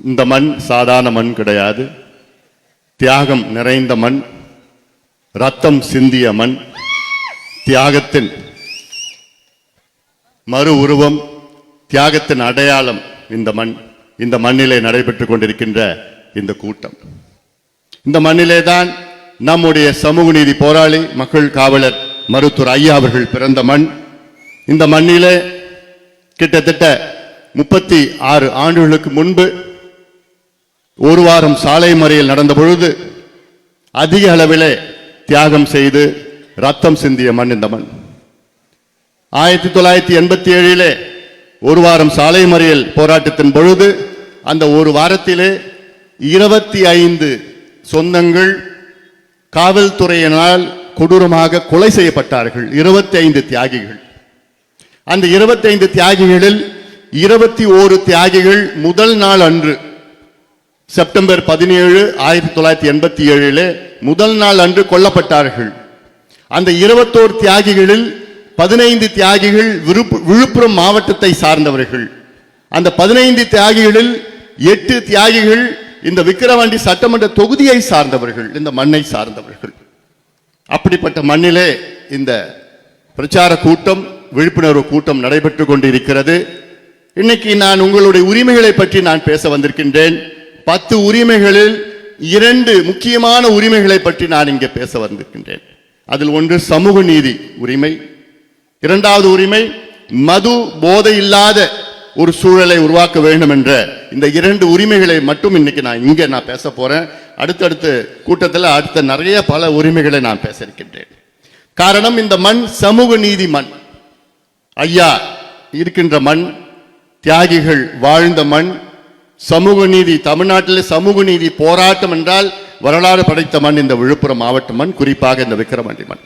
இந்த மண் சாதாரண மண் கிடையாது. தியாகம் நிறைந்த மண், ரத்தம் சிந்திய மண், தியாகத்தின் மறு உருவம், தியாகத்தின் அடையாளம் இந்த மண். இந்த மண்ணிலே நடைபெற்றுக் கொண்டிருக்கின்ற இந்த கூட்டம், இந்த மண்ணிலே தான் நம்முடைய சமூக நீதி போராளி மக்கள் காவலர் மருத்துவர் ஐயா அவர்கள் பிறந்த மண். இந்த மண்ணிலே கிட்டத்தட்ட 36 ஆண்டுகளுக்கு முன்பு ஒரு வாரம் சாலை மறியல் நடந்த பொழுது அதிக அளவிலே தியாகம் செய்து ரத்தம் சிந்திய மண் இந்த மண். 1987 ஒரு வாரம் சாலை மறியல் போராட்டத்தின் பொழுது அந்த ஒரு வாரத்திலே 25 சொந்தங்கள் காவல்துறையினால் கொடூரமாக கொலை செய்யப்பட்டார்கள். 25 தியாகிகள். அந்த 25 தியாகிகளில் 21 தியாகிகள் முதல் நாள் அன்று செப்டம்பர் 17, 1987 முதல் நாள் அன்று கொல்லப்பட்டார்கள். அந்த 21 தியாகிகளில் 15 தியாகிகள் விழுப்புரம் மாவட்டத்தை சார்ந்தவர்கள். அந்த 15 தியாகிகளில் 8 தியாகிகள் இந்த விக்கிரவாண்டி சட்டமன்ற தொகுதியை சார்ந்தவர்கள், இந்த மண்ணை சார்ந்தவர்கள். அப்படிப்பட்ட மண்ணிலே இந்த பிரச்சார கூட்டம், விழிப்புணர்வு கூட்டம் நடைபெற்றுக் கொண்டிருக்கிறது. இன்னைக்கு நான் உங்களுடைய உரிமைகளை பற்றி நான் பேச வந்திருக்கின்றேன். 10 உரிமைகளில் 2 முக்கியமான உரிமைகளை பற்றி நான் இங்கே பேச வந்திருக்கின்றேன். அதில் ஒன்று சமூக நீதி உரிமை, இரண்டாவது உரிமை மது போதை இல்லாத ஒரு சூழலை உருவாக்க வேண்டும் என்ற இந்த 2 உரிமைகளை மட்டும் இன்னைக்கு நான் பேச போறேன். அடுத்தடுத்த கூட்டத்தில் அடுத்த நிறைய பல உரிமைகளை நான் பேச இருக்கின்றேன். காரணம், இந்த மண் சமூக நீதி மண். ஐயா இருக்கின்ற மண், தியாகிகள் வாழ்ந்த மண், சமூக நீதி. தமிழ்நாட்டில் சமூக நீதி போராட்டம் என்றால் வரலாறு படைத்த மண் இந்த விழுப்புரம் மாவட்ட மண், குறிப்பாக இந்த விக்கிரவாண்டி மண்.